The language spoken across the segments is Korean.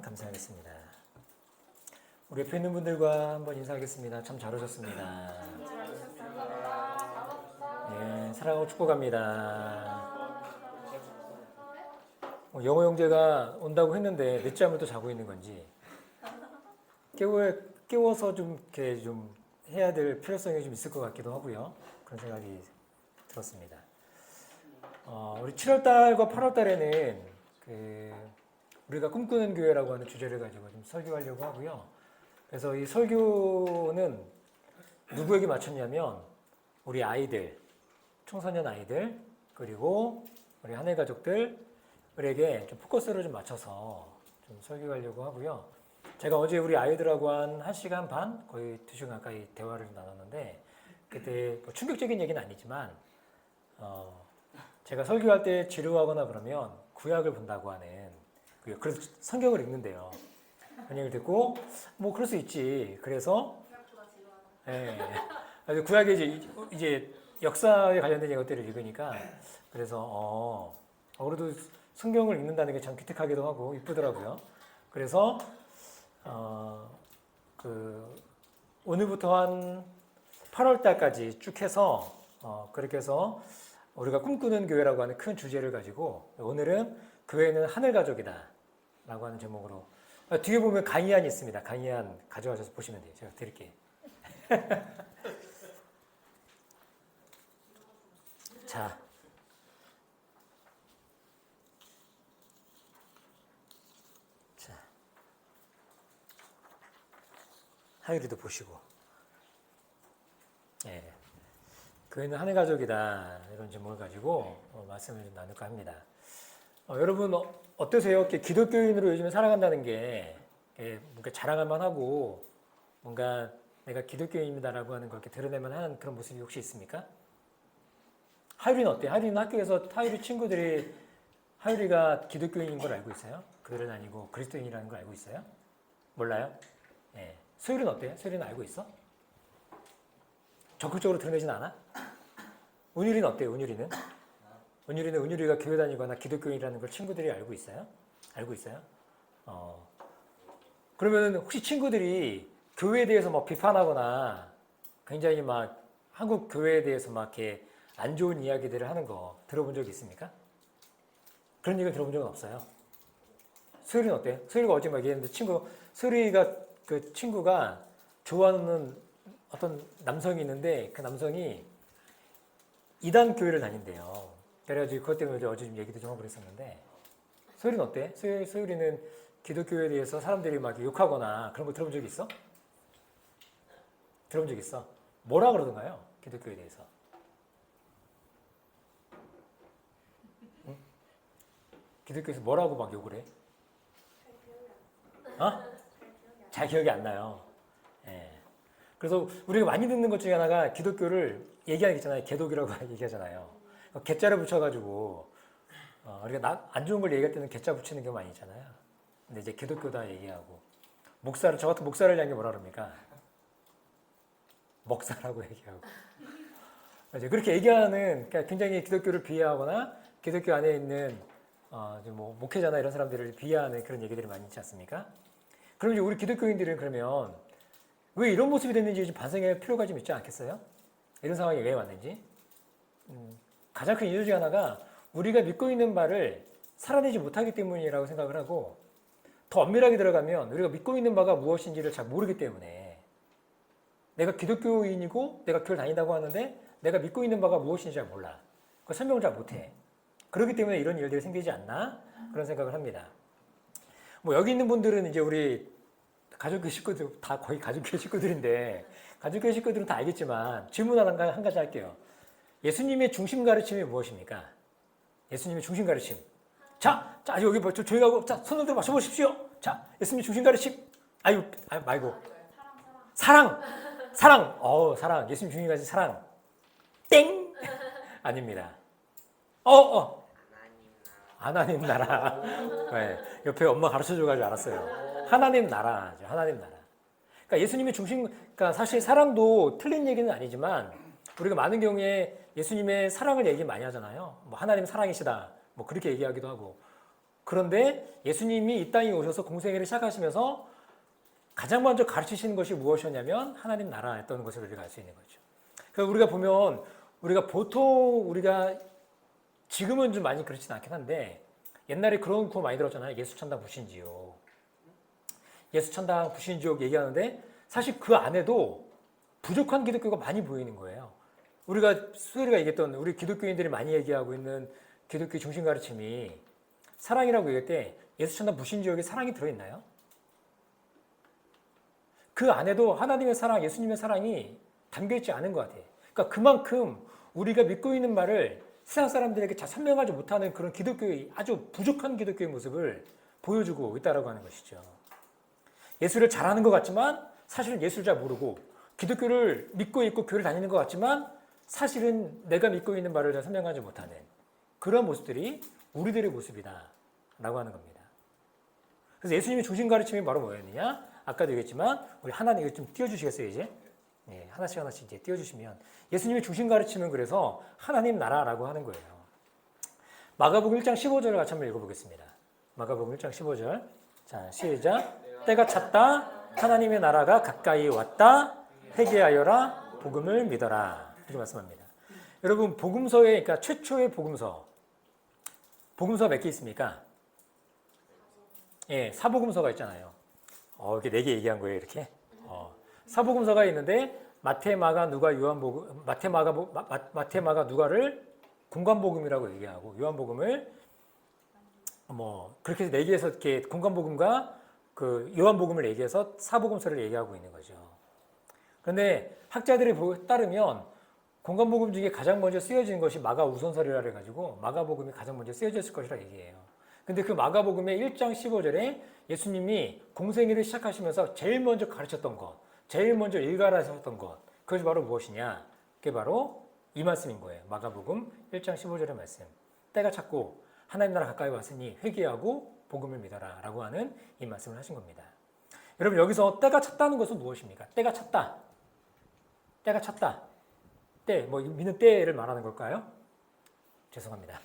감사하겠습니다. 우리 옆에 있는 분들과 한번 인사하겠습니다. 참 잘 오셨습니다. 예, 사랑하고 축복합니다. 영어 형제가 온다고 했는데 늦잠을 또 자고 있는 건지 깨워서 좀 이렇게 좀 해야 될 필요성이 좀 있을 것 같기도 하고요. 그런 생각이 들었습니다. 우리 7월달과 8월달에는 우리가 꿈꾸는 교회라고 하는 주제를 가지고 좀 설교하려고 하고요. 그래서 이 설교는 누구에게 맞췄냐면 우리 아이들, 청소년 아이들, 그리고 우리 한해 가족들에게 좀 포커스를 좀 맞춰서 좀 설교하려고 하고요. 제가 어제 우리 아이들하고 한 1시간 반, 거의 2시간 가까이 대화를 나눴는데 그때 뭐 충격적인 얘기는 아니지만 제가 설교할 때 지루하거나 그러면 구약을 본다고 하는 그래서 성경을 읽는데요. 그 얘기를 듣고 뭐 그럴 수 있지. 그래서 구약에 이제 역사에 관련된 것들을 읽으니까 그래서 그래도 성경을 읽는다는 게 참 기특하기도 하고 이쁘더라고요. 그래서 오늘부터 한 8월 달까지 쭉 해서 그렇게 해서 우리가 꿈꾸는 교회라고 하는 큰 주제를 가지고 오늘은 교회는 하늘 가족이다 라고 하는 제목으로 뒤에 보면 강의안이 있습니다. 강의안 가져가셔서 보시면 돼요. 제가 드릴게요. 자, 하율이도 보시고 교회는 하늘 가족이다 이런 제목을 가지고 말씀을 좀 나눌까 합니다. 여러분 어떠세요? 기독교인으로 요즘에 살아간다는 게 뭔가 자랑할 만하고 뭔가 내가 기독교인이다라고 하는 걸 이렇게 드러내만 하는 그런 모습이 혹시 있습니까? 하율이는 어때요? 하율이는 학교에서 하율이 친구들이 하율이가 기독교인인 걸 알고 있어요? 그들은 아니고 그리스도인이라는 걸 알고 있어요? 몰라요? 네. 소율이는 어때요? 소율이는 알고 있어? 적극적으로 드러내진 않아? 은율이는 어때요? 은율이가 교회 다니거나 기독교인이라는 걸 친구들이 알고 있어요? 알고 있어요? 그러면 혹시 친구들이 교회에 대해서 막 비판하거나 굉장히 막 한국 교회에 대해서 막 이렇게 안 좋은 이야기들을 하는 거 들어본 적이 있습니까? 그런 얘기를 들어본 적은 없어요. 소율이는 어때요? 소율이가 어제 막 얘기했는데 소율이가 그 친구가 좋아하는 어떤 남성이 있는데 그 남성이 이단 교회를 다닌대요. 그래가지고 그것 때문에 어제 좀 얘기도 좀 하고 그랬었는데 소율이는 어때? 소율이는 기독교에 대해서 사람들이 막 욕하거나 그런 거 들어본 적 있어? 들어본 적 있어? 뭐라 그러던가요? 기독교에 대해서. 응? 기독교에서 뭐라고 막 욕을 해? 잘 기억이 안 나요. 그래서 우리가 많이 듣는 것 중에 하나가 기독교를 얘기하는 게 있잖아요. 개독이라고 얘기하잖아요. 개자를 붙여가지고 우리가 안 좋은 걸 얘기할 때는 개자 붙이는 경우 많이 있잖아요. 근데 이제 기독교다 얘기하고 저 같은 목사를 향해 뭐라 그럽니까? 먹사라고 얘기하고 이제 그렇게 얘기하는 그러니까 굉장히 기독교를 비하하거나 기독교 안에 있는 뭐 목회자나 이런 사람들을 비하하는 그런 얘기들이 많이 있지 않습니까? 그럼 이제 우리 기독교인들은 그러면 왜 이런 모습이 됐는지 좀 반성할 필요가 좀 있지 않겠어요? 이런 상황이 왜 왔는지. 가장 큰 이유 중 하나가 우리가 믿고 있는 바를 살아내지 못하기 때문이라고 생각을 하고 더 엄밀하게 들어가면 우리가 믿고 있는 바가 무엇인지를 잘 모르기 때문에 내가 기독교인이고 내가 교회를 다닌다고 하는데 내가 믿고 있는 바가 무엇인지 잘 몰라. 그 설명을 잘 못해. 그렇기 때문에 이런 일들이 생기지 않나? 그런 생각을 합니다. 뭐 여기 있는 분들은 이제 우리 가족교회 식구들 다 거의 가족교회 식구들인데 가족교회 식구들은 다 알겠지만 질문 한 가지 할게요. 예수님의 중심 가르침이 무엇입니까? 예수님의 중심 가르침. 자 여기 뭐 조용히 하고 자 손을 들어 마셔보십시오. 자 예수님의 중심 가르침. 말고 사랑. 사랑. 예수님 중심 가르침 사랑. 땡 아닙니다. 하나님 나라. 네, 옆에 엄마 가르쳐줘가지고 알았어요. 하나님 나라죠. 하나님 나라. 그러니까 예수님의 그러니까 사실 사랑도 틀린 얘기는 아니지만 우리가 많은 경우에 예수님의 사랑을 얘기 많이 하잖아요. 뭐 하나님 사랑이시다. 뭐 그렇게 얘기하기도 하고 그런데 예수님이 이 땅에 오셔서 공생애를 시작하시면서 가장 먼저 가르치시는 것이 무엇이었냐면 하나님 나라였던 것을 우리가 알 수 있는 거죠. 그러니까 우리가 보면 우리가 보통 지금은 좀 많이 그렇진 않긴 한데 옛날에 그런 구호 많이 들었잖아요. 예수천당 불신지옥. 예수천당 불신지옥 얘기하는데 사실 그 안에도 부족한 기독교가 많이 보이는 거예요. 수혜리가 얘기했던 우리 기독교인들이 많이 얘기하고 있는 기독교의 중심 가르침이 사랑이라고 얘기할 때 예수천당 불신지옥에 사랑이 들어있나요? 그 안에도 하나님의 사랑, 예수님의 사랑이 담겨있지 않은 것 같아요. 그러니까 그만큼 우리가 믿고 있는 말을 세상 사람들에게 잘 설명하지 못하는 그런 기독교의 아주 부족한 기독교의 모습을 보여주고 있다라고 하는 것이죠. 예수를 잘하는 것 같지만 사실은 예수를 잘 모르고 기독교를 믿고 있고 교회를 다니는 것 같지만 사실은 내가 믿고 있는 말을 잘 설명하지 못하는 그런 모습들이 우리들의 모습이다라고 하는 겁니다. 그래서 예수님의 중심 가르침이 바로 뭐였느냐? 아까도 얘기했지만 우리 하나님 이거 좀 띄워주시겠어요 이제? 네, 하나씩 이제 띄워주시면 예수님의 중심 가르침은 그래서 하나님 나라라고 하는 거예요. 마가복음 1장 15절을 같이 한번 읽어보겠습니다. 마가복음 1장 15절. 자, 시작. 때가 찼다. 하나님의 나라가 가까이 왔다. 회개하여라. 복음을 믿어라. 이렇게 말씀합니다. 여러분 복음서에 그러니까 최초의 복음서 몇 개 있습니까? 예, 사복음서가 있잖아요. 이렇게 4개 얘기한 거예요, 이렇게. 사복음서가 있는데 마태, 마가, 누가, 요한복음, 마태, 마가, 누가를 공관복음이라고 얘기하고 요한복음을 그렇게 해서 4개에서 이렇게 공관복음과 그 요한복음을 얘기해서 사복음서를 얘기하고 있는 거죠. 그런데 학자들에 따르면 공관복음 중에 가장 먼저 쓰여진 것이 마가 우선설이라 해가지고 마가복음이 가장 먼저 쓰여졌을 것이라 얘기해요. 근데 그 마가복음의 1장 15절에 예수님이 공생애를 시작하시면서 제일 먼저 가르쳤던 것, 제일 먼저 일갈하셨던 것, 그것이 바로 무엇이냐? 그게 바로 이 말씀인 거예요. 마가복음 1장 15절의 말씀. 때가 찼고 하나님 나라 가까이 왔으니 회개하고 복음을 믿어라 라고 하는 이 말씀을 하신 겁니다. 여러분 여기서 때가 찼다는 것은 무엇입니까? 때가 찼다. 때가 찼다. 때, 믿는 때를 말하는 걸까요? 죄송합니다.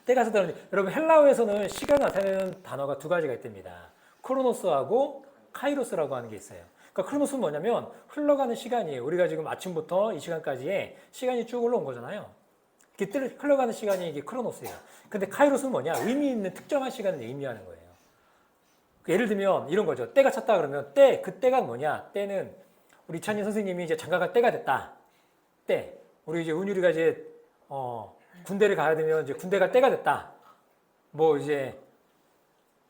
때가 찼다는 여러분 헬라어에서는 시간을 나타내는 단어가 2가지가 있답니다. 크로노스하고 카이로스라고 하는 게 있어요. 그러니까 크로노스는 뭐냐면 흘러가는 시간이에요. 우리가 지금 아침부터 이 시간까지의 시간이 쭉 흘러온 거잖아요. 이렇게 흘러가는 시간이 이게 크로노스예요. 근데 카이로스는 뭐냐? 의미 있는 특정한 시간을 의미하는 거예요. 예를 들면 이런 거죠. 때가 찼다 그러면 그 때가 뭐냐? 때는 우리 이찬희 선생님이 이제 장가갈 때가 됐다. 때. 우리 이제 은율이가 이제 군대를 가야 되면 이제 군대 갈 때가 됐다.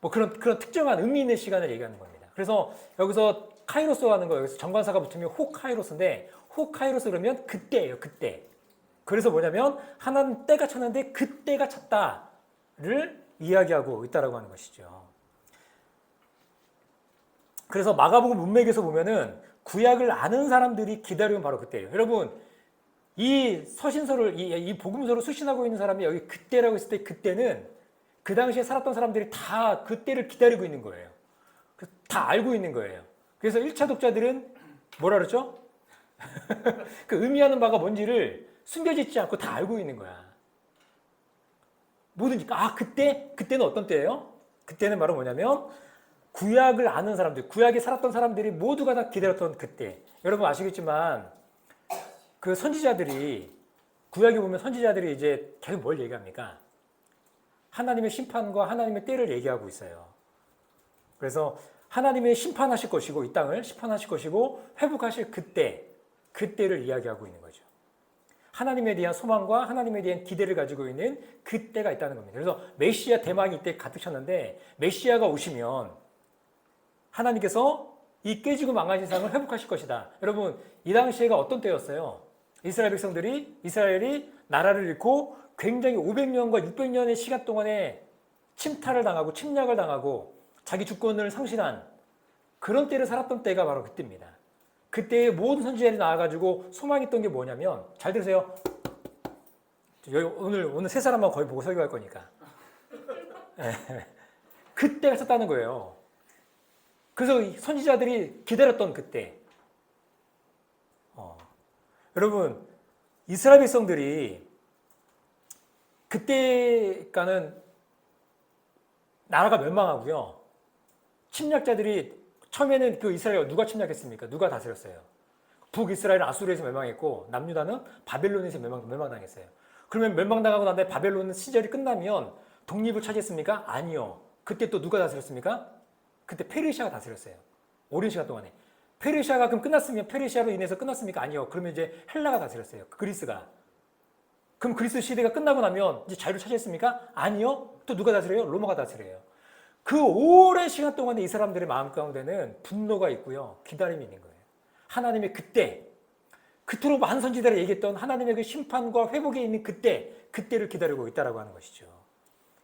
그런 특정한 의미 있는 시간을 얘기하는 겁니다. 그래서 여기서 카이로스가 하는 거예요. 여기서 정관사가 붙으면 호카이로스인데 호카이로스 그러면 그때예요. 그때. 그래서 뭐냐면 하나님 때가 찼는데 그때가 찼다를 이야기하고 있다라고 하는 것이죠. 그래서 마가복음 문맥에서 보면은 구약을 아는 사람들이 기다리면 바로 그때예요. 여러분 이 서신서를 이 복음서를 수신하고 있는 사람이 여기 그때라고 했을 때 그때는 그 당시에 살았던 사람들이 다 그때를 기다리고 있는 거예요. 다 알고 있는 거예요. 그래서 1차 독자들은 뭐라 그랬죠? 그 의미하는 바가 뭔지를 숨겨지지 않고 다 알고 있는 거야. 뭐든지 그때는 어떤 때예요? 그때는 바로 뭐냐면 구약을 아는 사람들, 구약에 살았던 사람들이 모두가 다 기다렸던 그때. 여러분 아시겠지만 그 선지자들이 구약에 보면 선지자들이 이제 계속 뭘 얘기합니까? 하나님의 심판과 하나님의 때를 얘기하고 있어요. 그래서 하나님의 심판하실 것이고 이 땅을 심판하실 것이고 회복하실 그때를 이야기하고 있는 거죠. 하나님에 대한 소망과 하나님에 대한 기대를 가지고 있는 그때가 있다는 겁니다. 그래서 메시아 대망이 이때 가득 찼는데 메시아가 오시면 하나님께서 이 깨지고 망가진 세상을 회복하실 것이다. 여러분 이 당시에가 어떤 때였어요? 이스라엘이 나라를 잃고 굉장히 500년과 600년의 시간 동안에 침탈을 당하고 침략을 당하고 자기 주권을 상실한 그런 때를 살았던 때가 바로 그때입니다. 그때의 모든 선지자들이 나와가지고 소망했던 게 뭐냐면 잘 들으세요. 오늘 세 사람만 거의 보고 설교할 거니까. 그때가 찼다는 거예요. 그래서 선지자들이 기다렸던 그때. 여러분 이스라엘 백성들이 그때가는 나라가 멸망하고요. 침략자들이 처음에는 그 이스라엘 누가 침략했습니까? 누가 다스렸어요? 북이스라엘은 아수르에서 멸망했고 남유다는 바벨론에서 멸망당했어요. 그러면 멸망당하고 난 다음에 바벨론 시절이 끝나면 독립을 차지했습니까? 아니요. 그때 또 누가 다스렸습니까? 그때 페르시아가 다스렸어요. 오랜 시간 동안에. 페르시아가 그럼 끝났으면 페르시아로 인해서 끝났습니까? 아니요. 그러면 이제 헬라가 다스렸어요. 그리스가. 그럼 그리스 시대가 끝나고 나면 이제 자유를 차지했습니까? 아니요. 또 누가 다스려요? 로마가 다스려요. 그 오랜 시간 동안에 이 사람들의 마음 가운데는 분노가 있고요. 기다림이 있는 거예요. 하나님의 그때, 그토록 많은 선지자들이 얘기했던 하나님의 그 심판과 회복에 있는 그때를 기다리고 있다라고 하는 것이죠.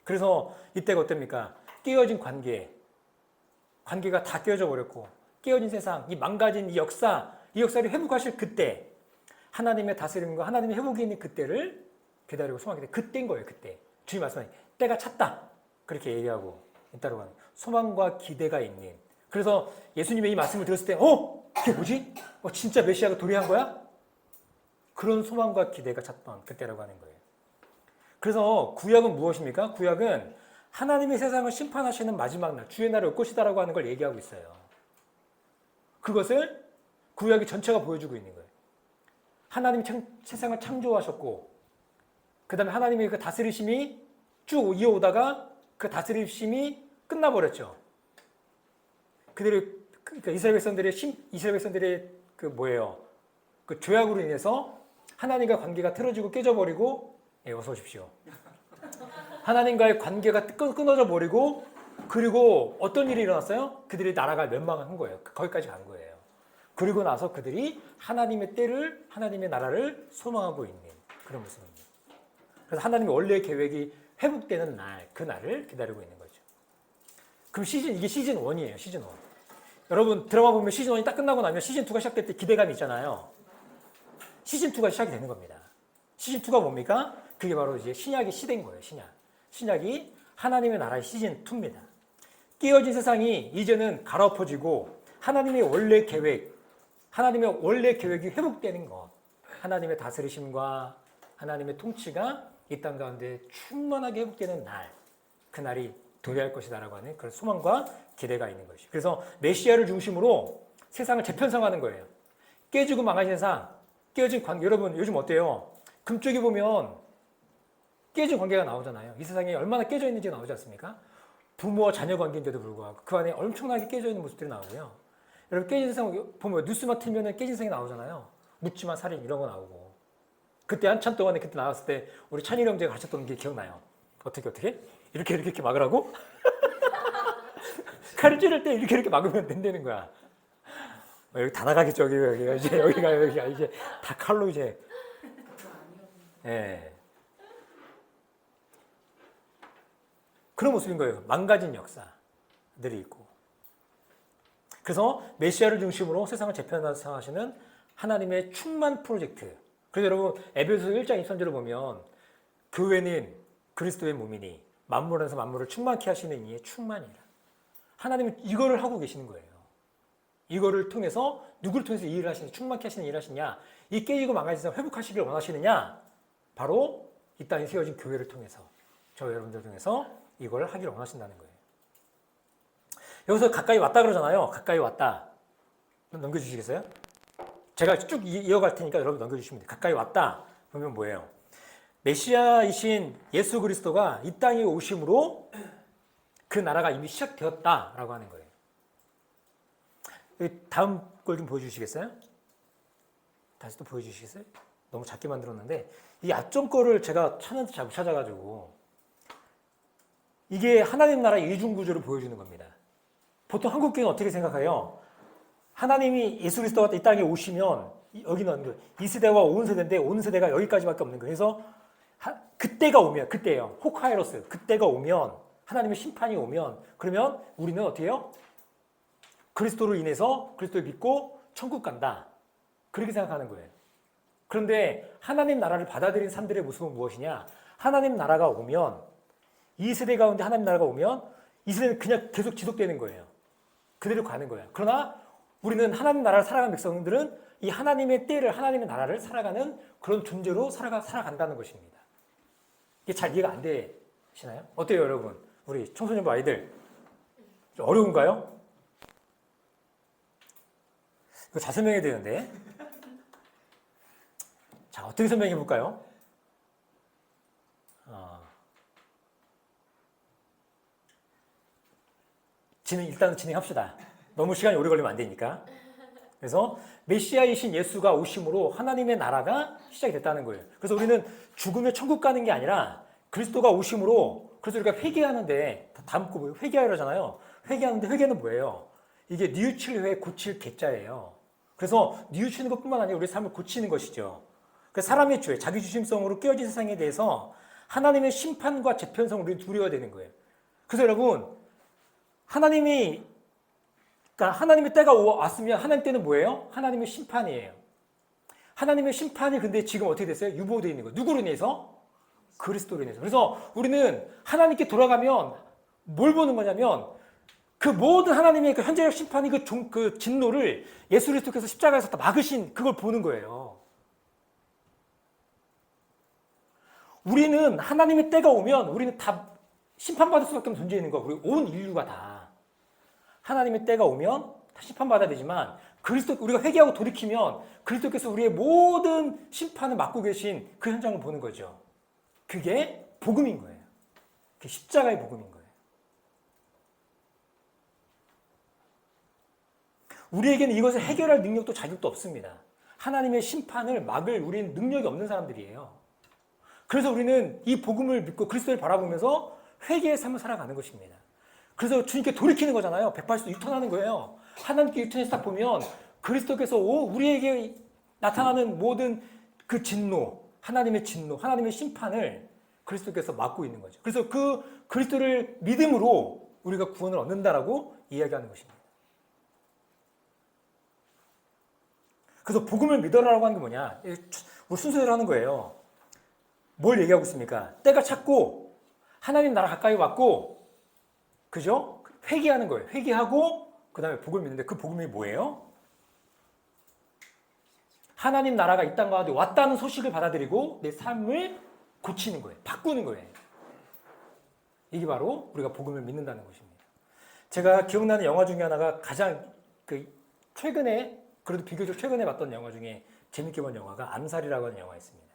그래서 이때가 어떻습니까? 깨어진 관계가 다 깨어져 버렸고, 깨어진 세상, 이 망가진 이 역사를 회복하실 그때, 하나님의 다스림과 하나님의 회복이 있는 그때를 기다리고 소망하게 돼. 그때인 거예요, 그때. 주님 말씀하신 때가 찼다. 그렇게 얘기하고 있다고 하는 소망과 기대가 있는. 그래서 예수님의 이 말씀을 들었을 때, 이게 뭐지? 진짜 메시아가 도래한 거야? 그런 소망과 기대가 찼던 그때라고 하는 거예요. 그래서 구약은 무엇입니까? 구약은 하나님의 세상을 심판하시는 마지막 날, 주의 날이 올 것이다라고 하는 걸 얘기하고 있어요. 그것을 구약이 전체가 보여주고 있는 거예요. 하나님이 세상을 창조하셨고, 그 다음에 하나님의 그 다스리심이 쭉 이어오다가 그 다스리심이 끝나버렸죠. 그러니까 이스라엘 백성들의 그 죄악으로 인해서 하나님과 관계가 틀어지고 깨져버리고, 어서 오십시오. 하나님과의 관계가 끊어져 버리고, 그리고 어떤 일이 일어났어요? 그들의 나라가 멸망한 거예요. 거기까지 간 거예요. 그리고 나서 그들이 하나님의 때를, 하나님의 나라를 소망하고 있는 그런 모습입니다. 그래서 하나님의 원래의 계획이 회복되는 날, 그 날을 기다리고 있는 거죠. 그럼 이게 시즌 1이에요, 시즌 1. 여러분 드라마 보면 시즌 1이 딱 끝나고 나면 시즌 2가 시작될 때 기대감이 있잖아요. 시즌 2가 시작이 되는 겁니다. 시즌 2가 뭡니까? 그게 바로 이제 신약의 시대인 거예요, 신약이 하나님의 나라의 시즌 2입니다. 깨어진 세상이 이제는 갈아엎어지고 하나님의 원래 계획이 회복되는 것, 하나님의 다스리심과 하나님의 통치가 이 땅 가운데 충만하게 회복되는 날, 그 날이 도래할 것이다라고 하는 그런 소망과 기대가 있는 것이죠. 그래서 메시아를 중심으로 세상을 재편성하는 거예요. 깨지고 망하신 세상, 깨어진 관계. 여러분 요즘 어때요? 금쪽이 보면 깨진 관계가 나오잖아요. 이 세상에 얼마나 깨져 있는지 나오지 않습니까? 부모와 자녀 관계인데도 불구하고 그 안에 엄청나게 깨져 있는 모습들이 나오고요. 여러분 깨진 세상 보면 뉴스만 틀면 깨진 세상이 나오잖아요. 묻지마 살인 이런 거 나오고. 그때 한참 동안에 그때 나왔을 때 우리 찬일 형제가 가르쳤던 게 기억나요. 어떻게? 이렇게 막으라고? 칼을 찌를 때 이렇게 막으면 된다는 거야. 여기 다 나가겠죠. 여기가 이제 다 칼로 이제. 예. 그런 모습인 거예요. 망가진 역사들이 있고. 그래서 메시아를 중심으로 세상을 재편하시는 하나님의 충만 프로젝트. 그래서 여러분 에베소서 1장 23절을 보면 교회는 그리스도의 몸이니 만물 안에서 만물을 충만케 하시는 이의 충만이라. 하나님은 이거를 하고 계시는 거예요. 이거를 통해서 누구를 통해서 이 일을 하시냐, 충만케 하시는 일을 하시냐, 이 깨지고 망가진 세상 회복하시길 원하시느냐, 바로 이 땅에 세워진 교회를 통해서, 저 여러분들 통해서 이걸 하기를 원하신다는 거예요. 여기서 가까이 왔다 그러잖아요. 가까이 왔다. 넘겨주시겠어요? 제가 쭉 이어갈 테니까 여러분 넘겨주시면 돼요. 가까이 왔다 보면 뭐예요? 메시아이신 예수 그리스도가 이 땅에 오심으로 그 나라가 이미 시작되었다라고 하는 거예요. 다음 걸 좀 보여주시겠어요? 다시 또 보여주시겠어요? 너무 작게 만들었는데 이 앞전 거를 제가 찾는데 잘 못 찾아가지고 이게 하나님 나라의 이중구조를 보여주는 겁니다. 보통 한국교회는 어떻게 생각해요? 하나님이 예수 그리스도가 이 땅에 오시면 여기는 이 세대와 온 세대인데 온 세대가 여기까지밖에 없는 거예요. 그래서 그때가 오면, 그때예요. 호카이로스. 그때가 오면, 하나님의 심판이 오면, 그러면 우리는 어떻게 해요? 그리스도로 인해서 그리스도를 믿고 천국 간다. 그렇게 생각하는 거예요. 그런데 하나님 나라를 받아들인 사람들의 모습은 무엇이냐? 하나님 나라가 오면, 이 세대 가운데 하나님 나라가 오면 이 세대는 그냥 계속 지속되는 거예요. 그대로 가는 거예요. 그러나 우리는 하나님 나라를 살아가는 백성들은 이 하나님의 때를, 하나님의 나라를 살아가는 그런 존재로 살아간다는 것입니다. 이게 잘 이해가 안 되시나요? 어때요, 여러분? 우리 청소년부 아이들 좀 어려운가요? 이거 잘 설명해야 되는데. 자, 어떻게 설명해 볼까요? 일단 진행합시다. 너무 시간이 오래 걸리면 안 되니까. 그래서 메시아이신 예수가 오심으로 하나님의 나라가 시작이 됐다는 거예요. 그래서 우리는 죽으면 천국 가는 게 아니라 그리스도가 오심으로, 그래서 우리가 회개하는데 담고 회개하려잖아요. 회개하는데 회개는 뭐예요? 이게 뉘우칠 회 고칠 개자예요. 그래서 뉘우치는 것뿐만 아니라 우리 삶을 고치는 것이죠. 그래서 사람의 죄, 자기 주심성으로 깨어진 세상에 대해서 하나님의 심판과 재편성을 우리는 두려워야 되는 거예요. 그래서 여러분, 하나님의 때가 왔으면 하나님 때는 뭐예요? 하나님의 심판이에요. 하나님의 심판이 근데 지금 어떻게 됐어요? 유보되어 있는 거예요. 누구로 인해서? 그리스도로 인해서. 그래서 우리는 하나님께 돌아가면 뭘 보는 거냐면 그 모든 하나님의 그 현재적 심판이 그 진노를 예수 그리스도께서 십자가에서 다 막으신 그걸 보는 거예요. 우리는 하나님의 때가 오면 우리는 다 심판받을 수밖에 없는 존재인 거야. 우리 온 인류가 다. 하나님의 때가 오면 다 심판받아야 되지만 우리가 회개하고 돌이키면 그리스도께서 우리의 모든 심판을 맡고 계신 그 현장을 보는 거죠. 그게 복음인 거예요. 그게 십자가의 복음인 거예요. 우리에게는 이것을 해결할 능력도 자격도 없습니다. 하나님의 심판을 막을 우리는 능력이 없는 사람들이에요. 그래서 우리는 이 복음을 믿고 그리스도를 바라보면서 회개의 삶을 살아가는 것입니다. 그래서 주님께 돌이키는 거잖아요. 180도 유턴하는 거예요. 하나님께 유턴해서 딱 보면 그리스도께서 우리에게 나타나는 모든 그 진노, 하나님의 진노, 하나님의 심판을 그리스도께서 막고 있는 거죠. 그래서 그 그리스도를 믿음으로 우리가 구원을 얻는다라고 이야기하는 것입니다. 그래서 복음을 믿어라라고 하는 게 뭐냐? 우리 순서대로 하는 거예요. 뭘 얘기하고 있습니까? 때가 찼고 하나님 나라 가까이 왔고, 그죠? 회개하는 거예요. 회개하고 그 다음에 복음을 믿는데 그 복음이 뭐예요? 하나님 나라가 이 땅 가운데 왔다는 소식을 받아들이고 내 삶을 고치는 거예요. 바꾸는 거예요. 이게 바로 우리가 복음을 믿는다는 것입니다. 제가 기억나는 영화 중에 하나가 가장 최근에, 그래도 비교적 최근에 봤던 영화 중에 재밌게 본 영화가 암살이라고 하는 영화가 있습니다.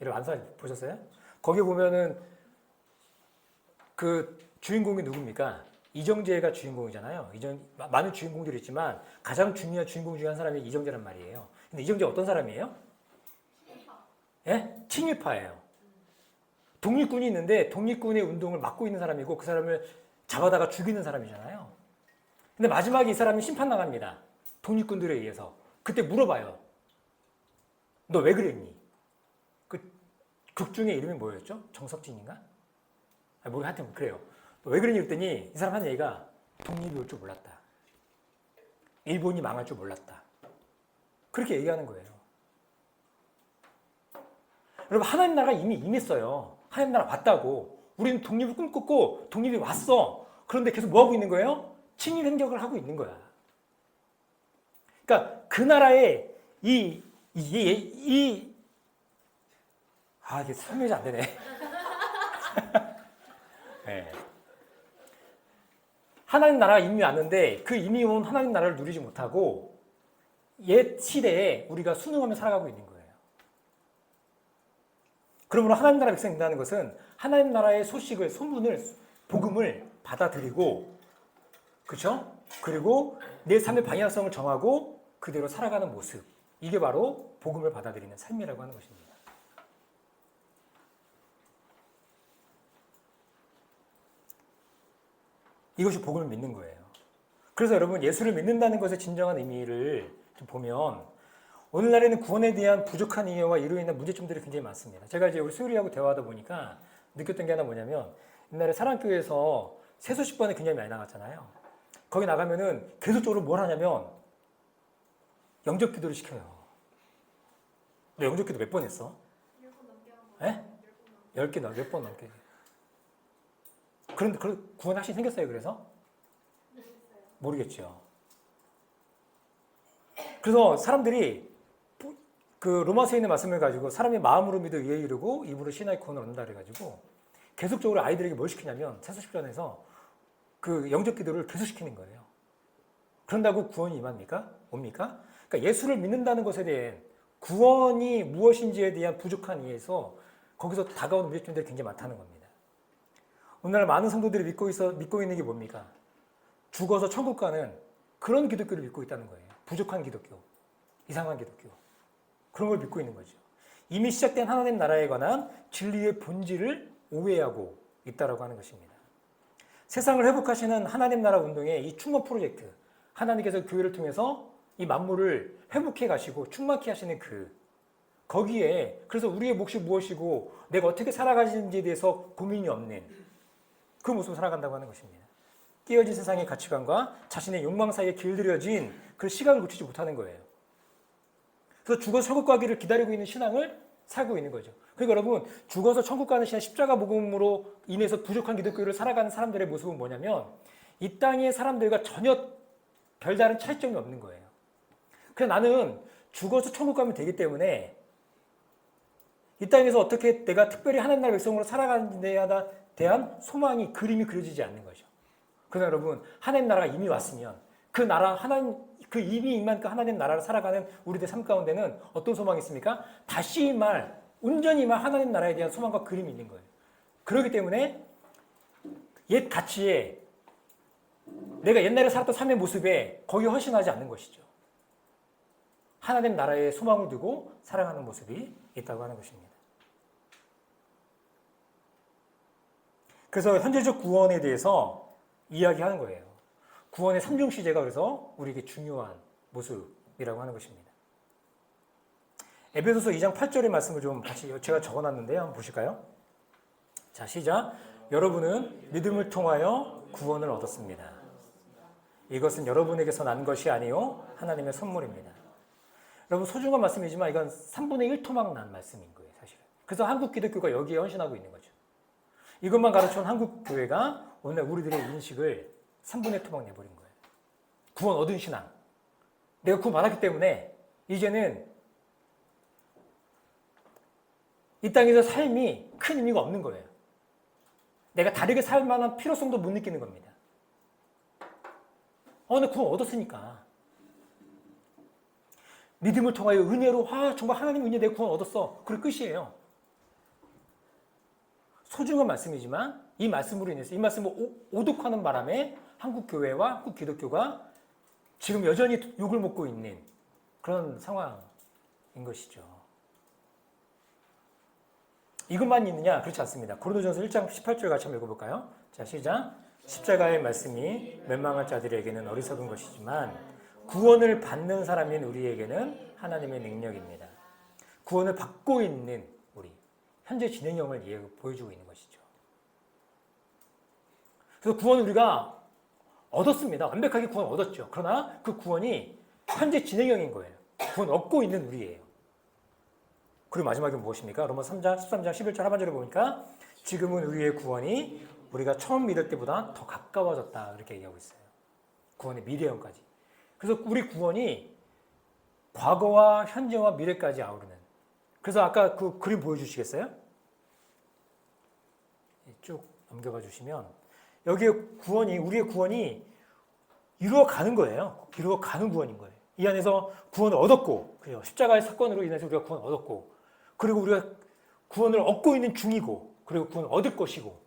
여러분 암살 보셨어요? 거기 보면은 그 주인공이 누굽니까? 이정재가 주인공이잖아요. 많은 주인공들이 있지만 가장 중요한 주인공 중에 한 사람이 이정재란 말이에요. 근데 이정재 어떤 사람이에요? 예? 친일파예요. 독립군이 있는데 독립군의 운동을 막고 있는 사람이고 그 사람을 잡아다가 죽이는 사람이잖아요. 근데 마지막에 이 사람이 심판당합니다. 독립군들에 의해서. 그때 물어봐요. 너 왜 그랬니? 그 극 중에 이름이 뭐였죠? 정석진인가? 하여튼 그래요. 왜 그러니 그랬더니 이 사람 하는 얘기가 독립이 올 줄 몰랐다. 일본이 망할 줄 몰랐다. 그렇게 얘기하는 거예요. 여러분 하나님 나라가 이미 임했어요. 하나님 나라 왔다고. 우리는 독립을 꿈꿨고 독립이 왔어. 그런데 계속 뭐하고 있는 거예요? 친일 행적을 하고 있는 거야. 그러니까 그 나라의 이게 설명이 안 되네. 네. 하나님 나라가 이미 왔는데 그 이미 온 하나님 나라를 누리지 못하고 옛 시대에 우리가 순응하며 살아가고 있는 거예요. 그러므로 하나님 나라 백성이 된다는 것은 하나님 나라의 소식을, 소문을, 복음을 받아들이고, 그렇죠? 그리고 내 삶의 방향성을 정하고 그대로 살아가는 모습. 이게 바로 복음을 받아들이는 삶이라고 하는 것입니다. 이것이 복음을 믿는 거예요. 그래서 여러분 예수를 믿는다는 것의 진정한 의미를 좀 보면 오늘날에는 구원에 대한 부족한 이해와 이로 인한 문제점들이 굉장히 많습니다. 제가 이제 우리 수율이하고 대화하다 보니까 느꼈던 게 하나 뭐냐면 옛날에 사랑교회에서 세수식반에 굉장히 많이 나갔잖아요. 거기 나가면은 계속적으로 뭘 하냐면 영접 기도를 시켜요. 너 영접 기도 몇 번 했어? 10번 넘게 한 거. 10개 몇 번 넘게. 그런데 구원 확실히 생겼어요, 그래서? 모르겠죠. 그래서 사람들이 그 로마서에 있는 말씀을 가지고 사람이 마음으로 믿어 의에 이르고 입으로 신하의 구원을 얻는다 그래가지고 계속적으로 아이들에게 뭘 시키냐면 사도십전에서 그 영적 기도를 계속 시키는 거예요. 그런다고 구원이 임합니까? 옵니까? 그러니까 예수를 믿는다는 것에 대한 구원이 무엇인지에 대한 부족한 이해에서 거기서 다가오는 문제점들이 굉장히 많다는 겁니다. 오늘날 많은 성도들이 믿고 있는 게 뭡니까? 죽어서 천국 가는 그런 기독교를 믿고 있다는 거예요. 부족한 기독교, 이상한 기독교. 그런 걸 믿고 있는 거죠. 이미 시작된 하나님 나라에 관한 진리의 본질을 오해하고 있다라고 하는 것입니다. 세상을 회복하시는 하나님 나라 운동의 이 충만 프로젝트, 하나님께서 교회를 통해서 이 만물을 회복해 가시고 충만케 하시는 거기에 그래서 우리의 몫이 무엇이고 내가 어떻게 살아가는지에 대해서 고민이 없는 그 모습을 살아간다고 하는 것입니다. 깨어진 세상의 가치관과 자신의 욕망 사이에 길들여진 그 시각을 놓치지 못하는 거예요. 그래서 죽어서 천국 가기를 기다리고 있는 신앙을 살고 있는 거죠. 그러니까 여러분, 죽어서 천국 가는 신앙, 십자가 복음으로 인해서 부족한 기독교를 살아가는 사람들의 모습은 뭐냐면 이 땅의 사람들과 전혀 별다른 차이점이 없는 거예요. 그래서 나는 죽어서 천국 가면 되기 때문에 이 땅에서 어떻게 내가 특별히 하나님 나라 백성으로 살아가는 데에 대한 소망이, 그림이 그려지지 않는 거죠. 그러나 여러분, 하나님 나라가 이미 왔으면 그 나라, 그 이미 임한 그 하나님 나라를 살아가는 우리들 삶 가운데는 어떤 소망이 있습니까? 다시 온전히 하나님 나라에 대한 소망과 그림이 있는 거예요. 그렇기 때문에 옛 가치에 내가 옛날에 살았던 삶의 모습에 거기에 헌신하지 않는 것이죠. 하나님 나라에 소망을 두고 살아가는 모습이 있다고 하는 것입니다. 그래서 현재적 구원에 대해서 이야기하는 거예요. 구원의 삼중 시제가 그래서 우리에게 중요한 모습이라고 하는 것입니다. 에베소서 2장 8절의 말씀을 좀 같이 제가 적어놨는데요. 한번 보실까요? 자, 시작. 여러분은 믿음을 통하여 구원을 얻었습니다. 이것은 여러분에게서 난 것이 아니요 하나님의 선물입니다. 여러분, 소중한 말씀이지만 이건 3분의 1토막 난 말씀인 거예요, 사실은. 그래서 한국 기독교가 여기에 헌신하고 있는 거죠. 이것만 가르쳐온 한국 교회가 오늘 우리들의 인식을 3분의 1 토막 내버린 거예요. 구원 얻은 신앙. 내가 구원 받았기 때문에 이제는 이 땅에서 삶이 큰 의미가 없는 거예요. 내가 다르게 살 만한 필요성도 못 느끼는 겁니다. 나 구원 얻었으니까. 믿음을 통하여 은혜로 정말 하나님 은혜 내가 구원 얻었어. 그게 끝이에요. 소중한 말씀이지만 이 말씀으로 인해서 이 말씀을 오독하는 바람에 한국 교회와 한국 기독교가 지금 여전히 욕을 먹고 있는 그런 상황인 것이죠. 이것만 있느냐? 그렇지 않습니다. 고린도전서 1장 18절 같이 한번 읽어볼까요? 자, 시작. 십자가의 말씀이 멸망할 자들에게는 어리석은 것이지만 구원을 받는 사람인 우리에게는 하나님의 능력입니다. 구원을 받고 있는 우리, 현재 진행형을 보여주고 있는 것이죠. 그래서 구원을 우리가 얻었습니다. 완벽하게 구원 얻었죠. 그러나 그 구원이 현재 진행형인 거예요. 구원 얻고 있는 우리예요. 그리고 마지막에 무엇입니까? 로마서 3장, 13장, 11절 하반절에 보니까 지금은 우리의 구원이 우리가 처음 믿을 때보다 더 가까워졌다. 이렇게 얘기하고 있어요. 구원의 미래형까지. 그래서 우리 구원이 과거와 현재와 미래까지 아우르는. 그래서 아까 그 그림 보여주시겠어요? 쭉 넘겨가 주시면 여기에 우리의 구원이 이루어가는 거예요. 이루어가는 구원인 거예요. 이 안에서 구원을 얻었고, 그죠? 십자가의 사건으로 인해서 우리가 구원을 얻었고, 그리고 우리가 구원을 얻고 있는 중이고, 그리고 구원을 얻을 것이고,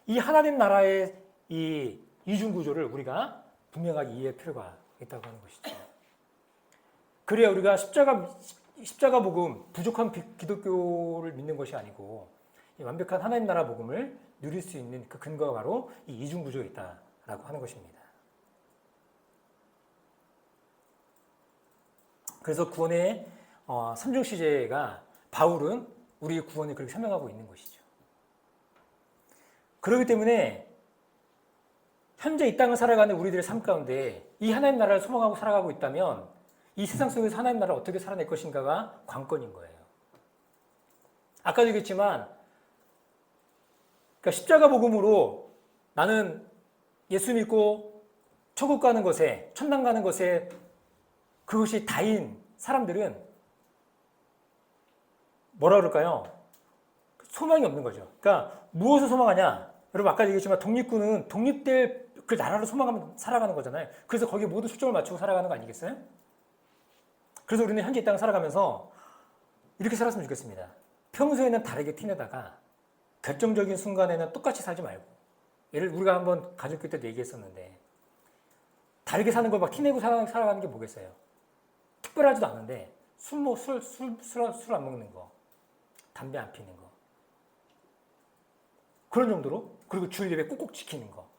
이 하나님 나라의 이 이중 구조를 우리가 분명하게 이해할 필요가 있다고 하는 것이죠. 그래야 우리가 십자가 복음, 부족한 기독교를 믿는 것이 아니고 이 완벽한 하나님 나라 복음을 누릴 수 있는 그 근거가 바로 이 이중 구조에 있다라고 하는 것입니다. 그래서 구원의 삼중 시제가 바울은 우리의 구원을 그렇게 설명하고 있는 것이죠. 그렇기 때문에 현재 이 땅을 살아가는 우리들의 삶 가운데 이 하나님 나라를 소망하고 살아가고 있다면 이 세상 속에서 하나님 나라를 어떻게 살아낼 것인가가 관건인 거예요. 아까도 얘기했지만 그러니까 십자가 복음으로 나는 예수 믿고 천국 가는 것에, 천당 가는 것에 그것이 다인 사람들은 뭐라 그럴까요? 소망이 없는 거죠. 그러니까 무엇을 소망하냐? 여러분 아까 얘기했지만 독립군은 독립될 그 나라를 소망하면 살아가는 거잖아요. 그래서 거기에 모든 초점을 맞추고 살아가는 거 아니겠어요? 그래서 우리는 현재 이 땅을 살아가면서 이렇게 살았으면 좋겠습니다. 평소에는 다르게 티내다가 결정적인 순간에는 똑같이 살지 말고, 예를 우리가 한번 가족교 때도 얘기했었는데 다르게 사는 걸 막 티내고 살아가는 게 뭐겠어요? 특별하지도 않은데 술 안 먹는 거, 담배 안 피는 거, 그런 정도로, 그리고 주일 예배 꼭꼭 지키는 거,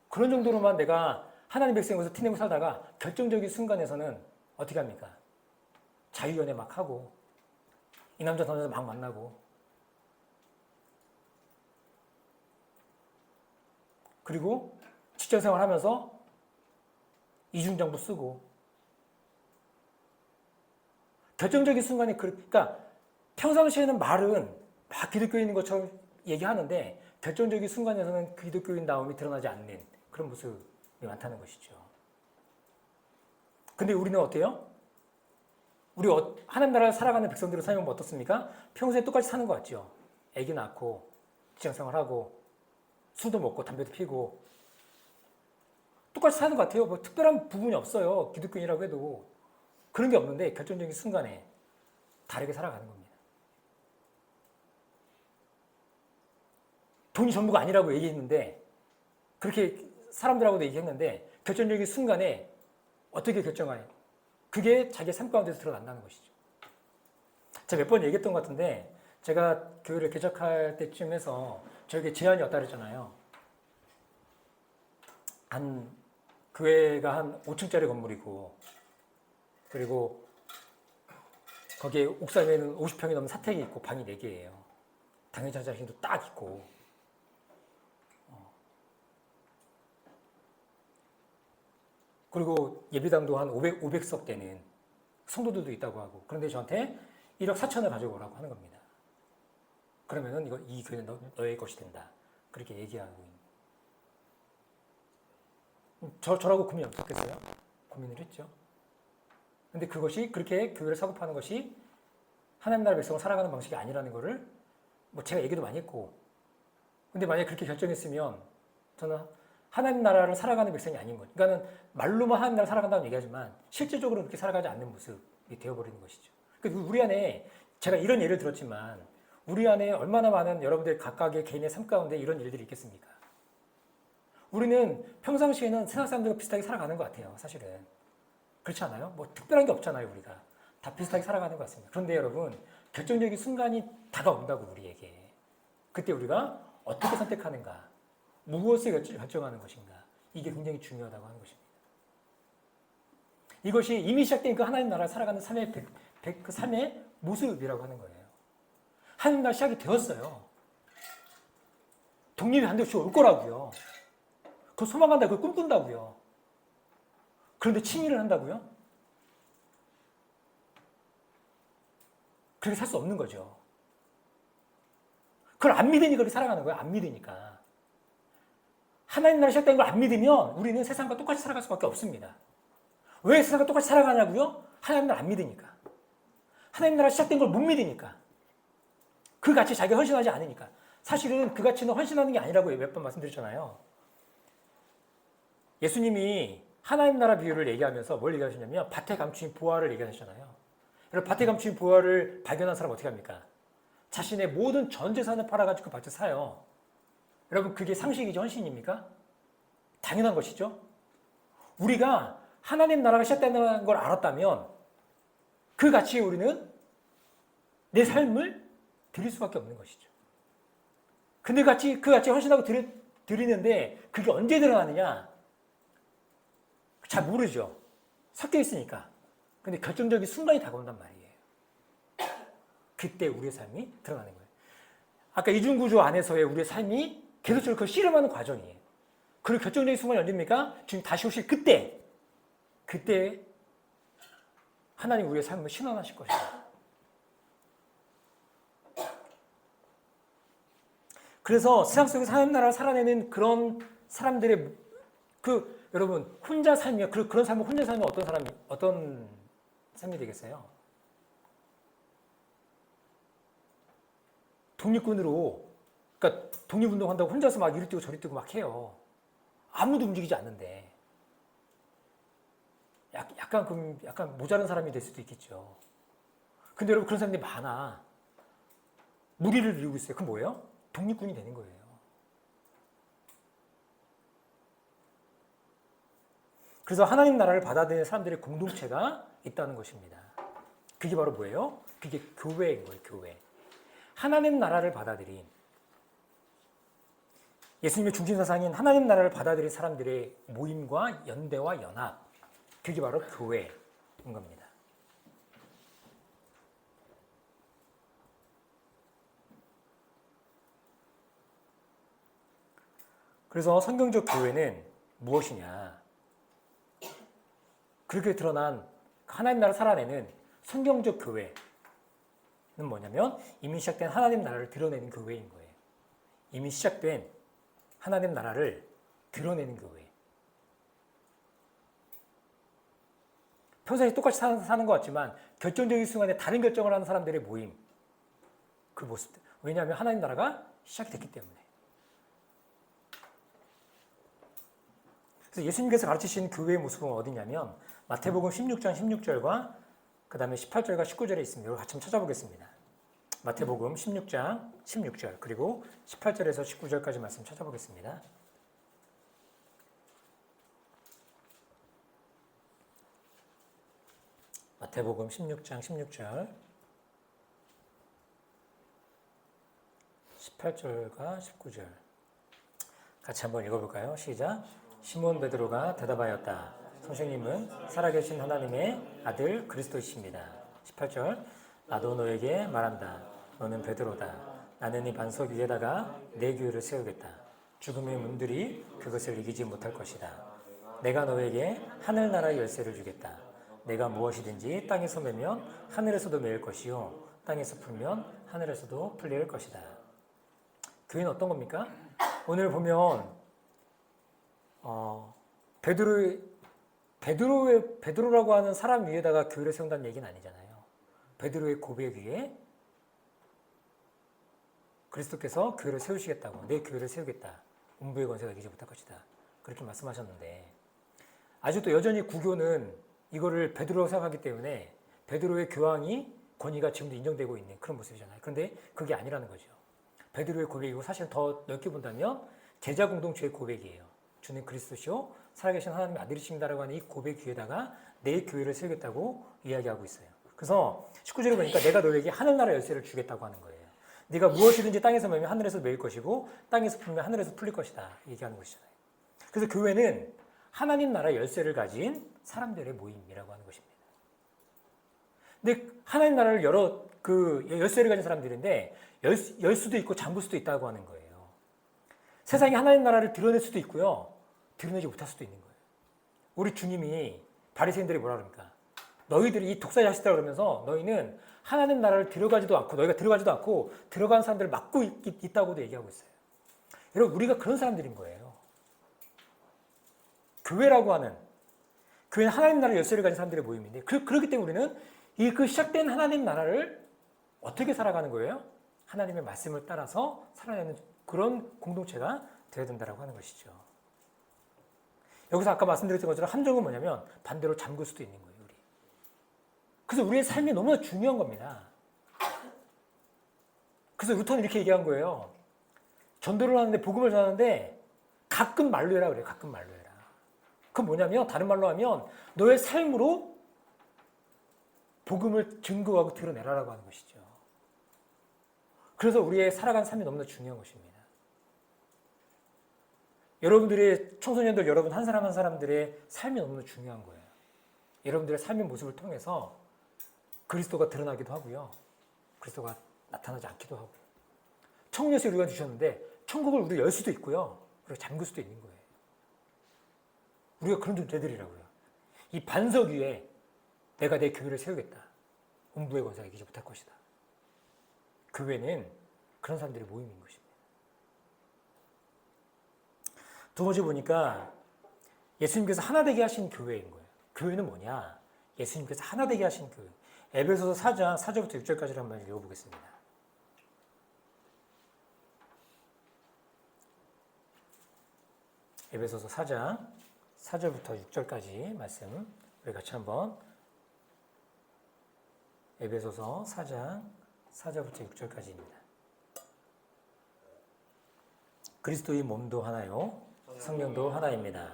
그런 정도로만 내가 하나님 백성에서 티내고 살다가 결정적인 순간에서는 어떻게 합니까? 자유연애 막 하고 이 남자 저 남자 막 만나고, 그리고 직장생활 하면서 이중정부 쓰고, 결정적인 순간에 그러니까 평상시에는 말은 막 기독교인인 것처럼 얘기하는데 결정적인 순간에서는 기독교인 다움이 드러나지 않는 그런 모습이 많다는 것이죠. 근데 우리는 어때요? 우리 하나님 나라를 살아가는 백성들을 살면 어떻습니까? 평소에 똑같이 사는 것 같죠. 애기 낳고 직장생활하고 술도 먹고 담배도 피고 똑같이 사는 것 같아요. 뭐 특별한 부분이 없어요. 기독교인이라고 해도 그런 게 없는데 결정적인 순간에 다르게 살아가는 겁니다. 돈이 전부가 아니라고 얘기했는데, 그렇게 사람들하고도 얘기했는데 결정적인 순간에 어떻게 결정하냐, 그게 자기의 삶 가운데서 드러난다는 것이죠. 제가 몇 번 얘기했던 것 같은데, 제가 교회를 개척할 때쯤 해서 저에게 제안이 왔다 그랬잖아요. 교회가 한 5층짜리 건물이고, 그리고 거기에 옥상에는 50평이 넘는 사택이 있고 방이 4개예요. 당연히 자신도 딱 있고, 그리고 예배당도 한 500석 되는 성도들도 있다고 하고, 그런데 저한테 1억 4천을 가져오라고 하는 겁니다. 그러면은 이 교회는 너의 것이 된다, 그렇게 얘기하고 있는. 저라고 고민이 없었겠어요? 고민을 했죠. 근데 그것이 그렇게 교회를 사고 파는 것이 하나님 나라 백성을 살아가는 방식이 아니라는 거를 뭐 제가 얘기도 많이 했고, 근데 만약에 그렇게 결정했으면 저는 하나님 나라를 살아가는 백성이 아닌 거죠. 그러니까는 말로만 하나님 나라를 살아간다고 얘기하지만 실질적으로 그렇게 살아가지 않는 모습이 되어버리는 것이죠. 그러니까 우리 안에, 제가 이런 예를 들었지만 우리 안에 얼마나 많은 여러분들 각각의 개인의 삶 가운데 이런 일들이 있겠습니까? 우리는 평상시에는 세상 사람들과 비슷하게 살아가는 것 같아요. 사실은 그렇지 않아요? 뭐 특별한 게 없잖아요. 우리가 다 비슷하게 살아가는 것 같습니다. 그런데 여러분, 결정적인 순간이 다가온다고, 우리에게. 그때 우리가 어떻게 선택하는가, 무엇을 결정하는 것인가, 이게 굉장히 중요하다고 하는 것입니다. 이것이 이미 시작된 그 하나님 나라 살아가는 그 삶의 모습이라고 하는 거예요. 하나님 나라 시작이 되었어요. 독립이 반드시 올 거라고요. 그걸 소망한다, 그걸 꿈꾼다고요. 그런데 침입을 한다고요? 그렇게 살 수 없는 거죠. 그걸 안 믿으니까 그렇게 살아가는 거예요. 안 믿으니까. 하나님 나라 시작된 걸 안 믿으면 우리는 세상과 똑같이 살아갈 수밖에 없습니다. 왜 세상과 똑같이 살아가냐고요? 하나님 나라 안 믿으니까. 하나님 나라 시작된 걸 못 믿으니까. 그 가치에 자기가 헌신하지 않으니까. 사실은 그 가치는 헌신하는 게 아니라고 몇 번 말씀드렸잖아요. 예수님이 하나님 나라 비유를 얘기하면서 뭘 얘기하셨냐면 밭에 감추인 보화를 얘기하셨잖아요. 여러분, 밭에 감추인 보화를 발견한 사람 어떻게 합니까? 자신의 모든 전 재산을 팔아가지고 그 밭을 사요. 여러분, 그게 상식이죠? 헌신입니까? 당연한 것이죠. 우리가 하나님 나라가 시작된다는 걸 알았다면 그 가치에 우리는 내 삶을 드릴 수밖에 없는 것이죠. 근데 그 가치 헌신하고 드리는데 그게 언제 드러나느냐? 잘 모르죠. 섞여 있으니까. 근데 결정적인 순간이 다가온단 말이에요. 그때 우리의 삶이 드러나는 거예요. 아까 이중구조 안에서의 우리의 삶이 계속적으로 그걸 씨름하는 과정이에요. 그리고 결정적인 순간이 언제입니까? 지금 다시 오실 그때 하나님 우리의 삶을 신원하실 것이다. 그래서 세상 속에서 하나님 나라를 살아내는 그런 사람들의 여러분, 혼자 살면, 그런 삶을 혼자 살면 어떤 삶이 되겠어요? 독립군으로, 그러니까 독립운동한다고 혼자서 막 이리 뛰고 저리 뛰고 막 해요. 아무도 움직이지 않는데. 약간 모자란 사람이 될 수도 있겠죠. 근데 여러분 그런 사람들이 많아. 무리를 이루고 있어요. 그럼 뭐예요? 독립군이 되는 거예요. 그래서 하나님 나라를 받아들이는 사람들의 공동체가 있다는 것입니다. 그게 바로 뭐예요? 그게 교회인 거예요. 교회. 하나님 나라를 받아들인, 예수님의 중심사상인 하나님 나라를 받아들인 사람들의 모임과 연대와 연합, 그게 바로 교회인 겁니다. 그래서 성경적 교회는 무엇이냐? 그렇게 드러난 하나님 나라를 살아내는 성경적 교회는 뭐냐면 이미 시작된 하나님 나라를 드러내는 교회인 거예요. 이미 시작된 하나님 나라를 드러내는 교회. 평소에 똑같이 사는 것 같지만 결정적인 순간에 다른 결정을 하는 사람들의 모임, 그 모습들. 왜냐하면 하나님 나라가 시작이 됐기 때문에. 그래서 예수님께서 가르치신 교회의 모습은 어디냐면 마태복음 16장 16절과 그 다음에 18절과 19절에 있습니다. 이걸 같이 한번 찾아보겠습니다. 마태복음 16장 16절 그리고 18절에서 19절까지 말씀 찾아보겠습니다. 마태복음 16장 16절 18절과 19절 같이 한번 읽어볼까요? 시작. 시몬 베드로가 대답하였다. 선생님은 살아계신 하나님의 아들 그리스도이십니다. 18절. 나도 너에게 말한다. 너는 베드로다. 나는 이 반석 위에다가 내 교회를 세우겠다. 죽음의 문들이 그것을 이기지 못할 것이다. 내가 너에게 하늘나라의 열쇠를 주겠다. 내가 무엇이든지 땅에서 매면 하늘에서도 매일 것이요 땅에서 풀면 하늘에서도 풀릴 것이다. 교회는 어떤 겁니까? 오늘 보면 베드로라고 하는 사람 위에다가 교회를 세운다는 얘기는 아니잖아요. 베드로의 고백 위에 그리스도께서 교회를 세우시겠다고, 내 교회를 세우겠다. 음부의 권세가 이기지 못할 것이다. 그렇게 말씀하셨는데 아직도 여전히 구교는 이거를 베드로라고 생각하기 때문에 베드로의 교황이 권위가 지금도 인정되고 있는 그런 모습이잖아요. 그런데 그게 아니라는 거죠. 베드로의 고백이고 사실 더 넓게 본다면 제자 공동체의 고백이에요. 주는 그리스도시요 살아계신 하나님의 아들이십니다라고 하는 이 고백 위에다가 내 교회를 세우겠다고 이야기하고 있어요. 그래서 19절에 보니까 내가 너에게 하늘나라 열쇠를 주겠다고 하는 거예요. 네가 무엇이든지 땅에서 매면 하늘에서 매일 것이고 땅에서 풀면 하늘에서 풀릴 것이다 얘기하는 것이잖아요. 그래서 교회는 하나님 나라 열쇠를 가진 사람들의 모임이라고 하는 것입니다. 근데 하나님 나라를 열쇠를 가진 사람들인데 열 수도 있고 잠글 수도 있다고 하는 거예요. 세상에 하나님 나라를 드러낼 수도 있고요. 드러내지 못할 수도 있는 거예요. 우리 주님이 바리새인들이 뭐라 그럽니까? 너희들이 이 독사의 자식들아 그러면서 너희는 하나님 나라를 들어가지도 않고 너희가 들어가지도 않고 들어간 사람들을 막고 있다고도 얘기하고 있어요. 여러분 우리가 그런 사람들인 거예요. 교회라고 하는 교회는 하나님 나라의 열쇠를 가진 사람들의 모임인데 그렇기 때문에 우리는 그 시작된 하나님 나라를 어떻게 살아가는 거예요? 하나님의 말씀을 따라서 살아내는 그런 공동체가 되어야 된다고 하는 것이죠. 여기서 아까 말씀드렸던 것처럼 함정은 뭐냐면 반대로 잠글 수도 있는 거예요. 우리. 그래서 우리의 삶이 너무나 중요한 겁니다. 그래서 루터는 이렇게 얘기한 거예요. 전도를 하는데 복음을 전하는데 가끔 말로 해라 그래요. 가끔 말로 해라. 그건 뭐냐면 다른 말로 하면 너의 삶으로 복음을 증거하고 드러내라라고 하는 것이죠. 그래서 우리의 살아가는 삶이 너무나 중요한 것입니다. 여러분들의 청소년들 여러분 한 사람 한 사람들의 삶이 너무나 중요한 거예요. 여러분들의 삶의 모습을 통해서 그리스도가 드러나기도 하고요. 그리스도가 나타나지 않기도 하고요. 청년세 우리가 주셨는데 천국을 우리가 열 수도 있고요. 우리가 잠글 수도 있는 거예요. 우리가 그런 존재들이라고요. 이 반석 위에 내가 내 교회를 세우겠다. 음부의 권세가 이기지 못할 것이다. 교회는 그런 사람들의 모임인 것입니다. 두 번째 보니까 예수님께서 하나 되게 하신 교회인 거예요. 교회는 뭐냐? 예수님께서 하나 되게 하신 교회. 에베소서 4장 4절부터 6절까지 한번 읽어보겠습니다. 에베소서 4장 4절부터 6절까지 말씀 우리 같이 한번 에베소서 4장 4절부터 6절까지입니다. 그리스도의 몸도 하나요, 성령도 하나입니다.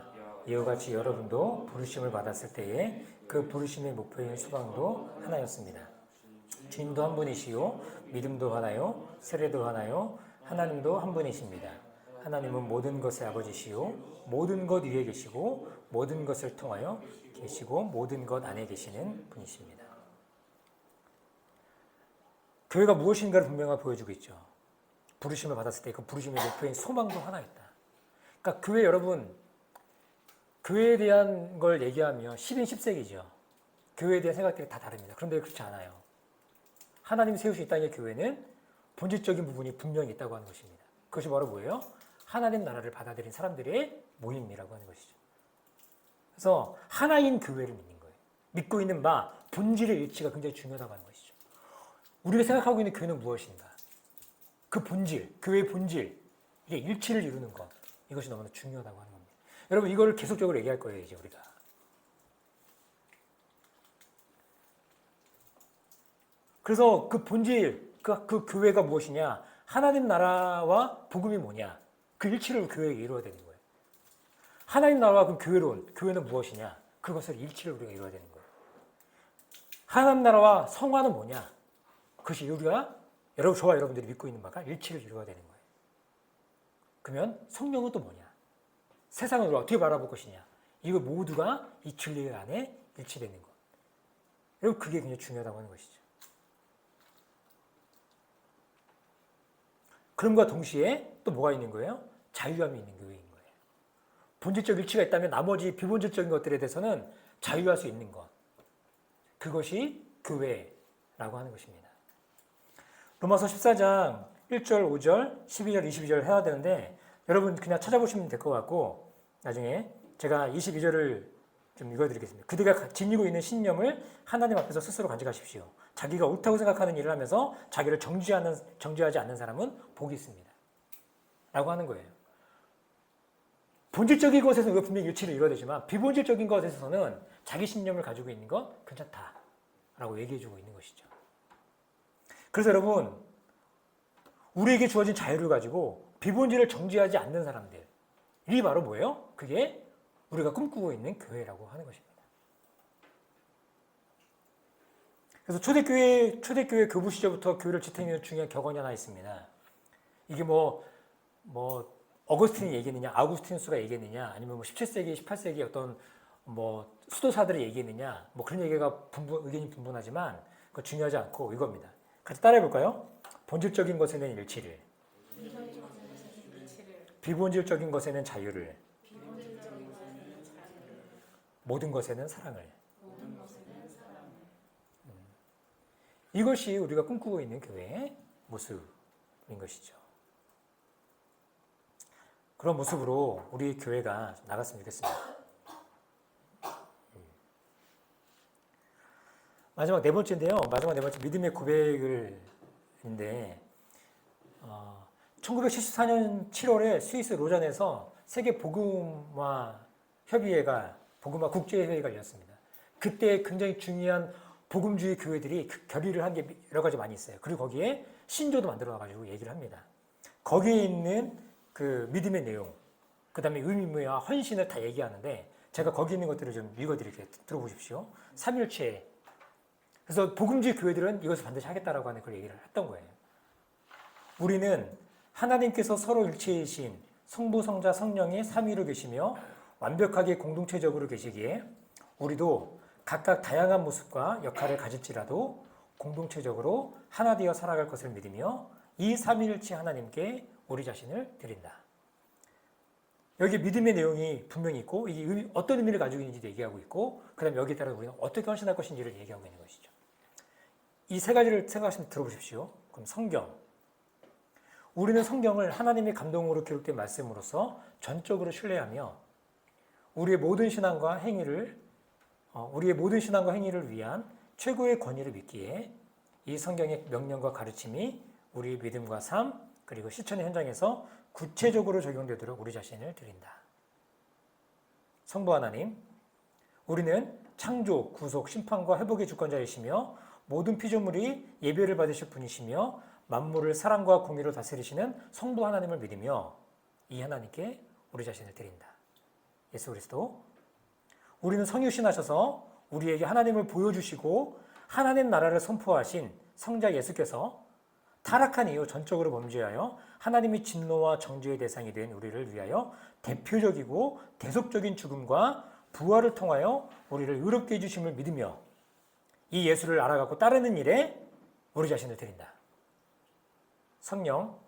이와 같이 여러분도 부르심을 받았을 때에 그 부르심의 목표인 수방도 하나였습니다. 주님도 한 분이시요, 믿음도 하나요, 세례도 하나요, 하나님도 한 분이십니다. 하나님은 모든 것의 아버지시요, 모든 것 위에 계시고 모든 것을 통하여 계시고 모든 것 안에 계시는 분이십니다. 교회가 무엇인가를 분명하게 보여주고 있죠. 부르심을 받았을 때 그 부르심의 목표인 소망도 하나 있다. 그러니까 교회 여러분, 교회에 대한 걸 얘기하면 10인 10색이죠. 교회에 대한 생각들이 다 다릅니다. 그런데 그렇지 않아요. 하나님이 세우신 이 땅의 교회는 본질적인 부분이 분명히 있다고 하는 것입니다. 그것이 바로 뭐예요? 하나님 나라를 받아들인 사람들의 모임이라고 하는 것이죠. 그래서 하나인 교회를 믿는 거예요. 믿고 있는 바, 본질의 일치가 굉장히 중요하다고 하는 것이죠. 우리가 생각하고 있는 교회는 무엇인가? 그 본질, 교회의 본질, 이게 일치를 이루는 것, 이것이 너무나 중요하다고 하는 겁니다. 여러분, 이걸 계속적으로 얘기할 거예요, 이제 우리가. 그래서 그 본질, 그 교회가 무엇이냐? 하나님 나라와 복음이 뭐냐? 그 일치를 교회가 이루어야 되는 거예요. 하나님 나라와 그 교회는 무엇이냐? 그것을 일치를 우리가 이루어야 되는 거예요. 하나님 나라와 성화는 뭐냐? 그것이 우리가 저와 여러분들이 믿고 있는 바가 일치를 이루어야 되는 거예요. 그러면 성령은 또 뭐냐? 세상을 우리가 어떻게 바라볼 것이냐? 이거 모두가 이 진리 안에 일치되는 것. 여러분, 그게 굉장히 중요하다고 하는 것이죠. 그럼과 동시에 또 뭐가 있는 거예요? 자유함이 있는 교회인 거예요. 본질적 일치가 있다면 나머지 비본질적인 것들에 대해서는 자유할 수 있는 것. 그것이 교회라고 하는 것입니다. 로마서 14장 1절, 5절, 12절, 22절 해야 되는데 여러분 그냥 찾아보시면 될 것 같고 나중에 제가 22절을 좀 읽어드리겠습니다. 그대가 지니고 있는 신념을 하나님 앞에서 스스로 간직하십시오. 자기가 옳다고 생각하는 일을 하면서 자기를 정죄하지 않는 사람은 복이 있습니다. 라고 하는 거예요. 본질적인 것에서는 우리가 분명히 일치를 이뤄야 되지만 비본질적인 것에서는 자기 신념을 가지고 있는 건 괜찮다라고 얘기해주고 있는 것이죠. 그래서 여러분, 우리에게 주어진 자유를 가지고 비본질을 정죄하지 않는 사람들, 이 바로 뭐예요? 그게 우리가 꿈꾸고 있는 교회라고 하는 것입니다. 그래서 초대교회 교부 시절부터 교회를 지탱하는 중요한 격언이 하나 있습니다. 이게 어거스틴이 얘기했느냐, 아우구스티누스가 얘기했느냐, 아니면 17세기, 18세기 어떤 수도사들이 얘기했느냐, 그런 얘기가 의견이 분분하지만 그거 중요하지 않고 이겁니다. 같이 따라해 볼까요? 본질적인 것에는 일치를, 비본질적인 것에는 자유를, 모든 것에는 사랑을. 이것이 우리가 꿈꾸고 있는 교회의 모습인 것이죠. 그런 모습으로 우리 교회가 나갔으면 좋겠습니다. 마지막 네 번째인데요. 마지막 네 번째 믿음의 고백인데 1974년 7월에 스위스 로잔에서 세계 복음화 협의회가 복음화 국제회의가 열렸습니다. 그때 굉장히 중요한 복음주의 교회들이 결의를 한 게 여러 가지 많이 있어요. 그리고 거기에 신조도 만들어가지고 얘기를 합니다. 거기에 있는 그 믿음의 내용, 그 다음에 의미와 헌신을 다 얘기하는데 제가 거기 있는 것들을 좀 읽어드릴게요. 들어보십시오. 삼일체. 그래서 복음주의 교회들은 이것을 반드시 하겠다라고 하는 그런 얘기를 했던 거예요. 우리는 하나님께서 서로 일체이신 성부, 성자, 성령이 삼위로 계시며 완벽하게 공동체적으로 계시기에 우리도 각각 다양한 모습과 역할을 가질지라도 공동체적으로 하나 되어 살아갈 것을 믿으며 이 삼위일체 하나님께 우리 자신을 드린다. 여기 믿음의 내용이 분명히 있고 이게 어떤 의미를 가지고 있는지도 얘기하고 있고 그 다음에 여기에 따라 우리는 어떻게 헌신할 것인지를 얘기하고 있는 것이죠. 이 세 가지를 생각하시면 들어보십시오. 그럼 성경. 우리는 성경을 하나님의 감동으로 기록된 말씀으로서 전적으로 신뢰하며 우리의 모든 신앙과 행위를 위한 최고의 권위를 믿기에 이 성경의 명령과 가르침이 우리의 믿음과 삶 그리고 실천의 현장에서 구체적으로 적용되도록 우리 자신을 드린다. 성부 하나님, 우리는 창조, 구속, 심판과 회복의 주권자이시며 모든 피조물이 예배를 받으실 분이시며 만물을 사랑과 공의로 다스리시는 성부 하나님을 믿으며 이 하나님께 우리 자신을 드린다. 예수 그리스도, 우리는 성육신하셔서 우리에게 하나님을 보여주시고 하나님 나라를 선포하신 성자 예수께서 타락한 이후 전적으로 범죄하여 하나님이 진노와 정죄의 대상이 된 우리를 위하여 대표적이고 대속적인 죽음과 부활을 통하여 우리를 의롭게 해주심을 믿으며 이 예수를 알아가고 따르는 일에 우리 자신을 드린다. 성령,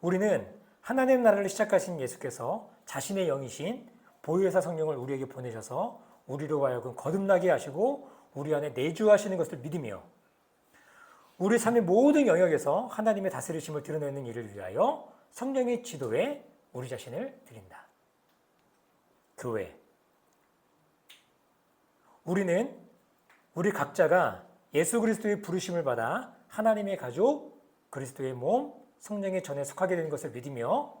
우리는 하나님 나라를 시작하신 예수께서 자신의 영이신 보혜사 성령을 우리에게 보내셔서 우리로 하여금 거듭나게 하시고 우리 안에 내주하시는 것을 믿으며 우리 삶의 모든 영역에서 하나님의 다스리심을 드러내는 일을 위하여 성령의 지도에 우리 자신을 드린다. 교회, 우리는 우리 각자가 예수 그리스도의 부르심을 받아 하나님의 가족, 그리스도의 몸, 성령의 전에 속하게 되는 것을 믿으며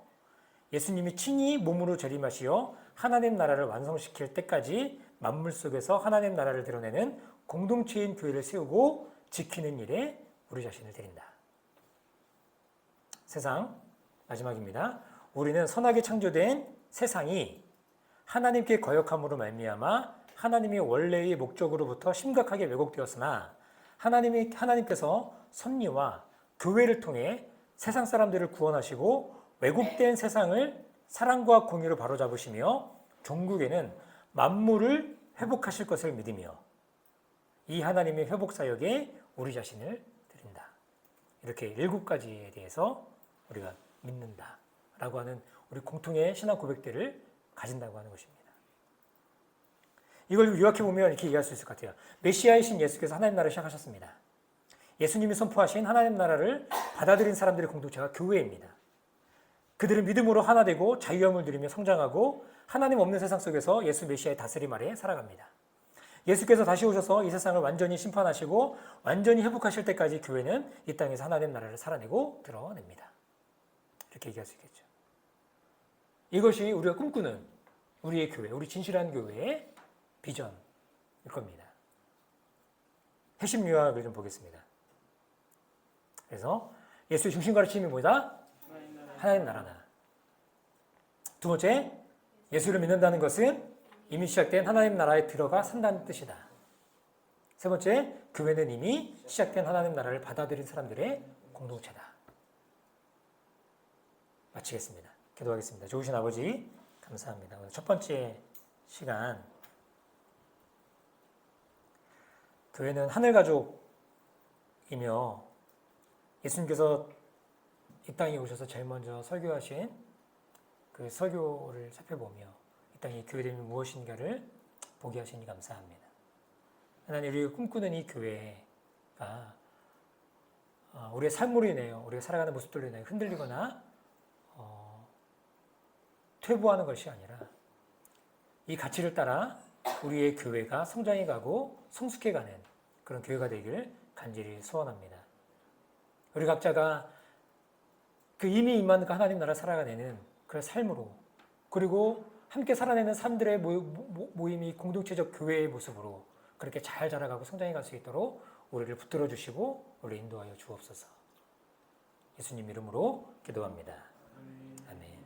예수님이 친히 몸으로 재림하시어 하나님 나라를 완성시킬 때까지 만물 속에서 하나님 나라를 드러내는 공동체인 교회를 세우고 지키는 일에 우리 자신을 드린다. 세상, 마지막입니다. 우리는 선하게 창조된 세상이 하나님께 거역함으로 말미암아 하나님의 원래의 목적으로부터 심각하게 왜곡되었으나 하나님께서 섭리와 교회를 통해 세상 사람들을 구원하시고 왜곡된 세상을 사랑과 공의로 바로잡으시며 종국에는 만물을 회복하실 것을 믿으며 이 하나님의 회복 사역에 우리 자신을 드린다. 이렇게 7가지에 대해서 우리가 믿는다라고 하는 우리 공통의 신앙 고백들을 가진다고 하는 것입니다. 이걸 요약해 보면 이렇게 이해할 수 있을 것 같아요. 메시아이신 예수께서 하나님 나라를 시작하셨습니다. 예수님이 선포하신 하나님 나라를 받아들인 사람들의 공동체가 교회입니다. 그들은 믿음으로 하나 되고 자유함을 누리며 성장하고 하나님 없는 세상 속에서 예수 메시아의 다스림 아래 살아갑니다. 예수께서 다시 오셔서 이 세상을 완전히 심판하시고 완전히 회복하실 때까지 교회는 이 땅에서 하나님 나라를 살아내고 드러냅니다. 이렇게 얘기할 수 있겠죠. 이것이 우리가 꿈꾸는 우리의 교회, 우리 진실한 교회의 비전일 겁니다. 핵심 요약을 좀 보겠습니다. 그래서 예수의 중심 가르침이 뭐다? 하나님 나라다. 두 번째, 예수를 믿는다는 것은 이미 시작된 하나님 나라에 들어가 산다는 뜻이다. 세 번째, 교회는 이미 시작된 하나님 나라를 받아들인 사람들의 공동체다. 마치겠습니다. 기도하겠습니다. 좋으신 아버지, 감사합니다. 오늘 첫 번째 시간, 교회는 하늘가족이며 예수님께서 이 땅에 오셔서 제일 먼저 설교하신 그 설교를 살펴보며 이 땅의 교회됨이 무엇인가를 보게 하시니 감사합니다. 하나님, 우리가 꿈꾸는 이 교회가 우리의 삶으로 인해요, 우리가 살아가는 모습들로 인해 흔들리거나 퇴보하는 것이 아니라 이 가치를 따라 우리의 교회가 성장해 가고 성숙해가는 그런 교회가 되기를 간절히 소원합니다. 우리 각자가 그 이미 임한 그 하나님 나라 살아가는 그런 삶으로, 그리고 함께 살아내는 삶들의 모임이 공동체적 교회의 모습으로 그렇게 잘 자라가고 성장해 갈 수 있도록 우리를 붙들어 주시고 우리를 인도하여 주옵소서. 예수님 이름으로 기도합니다.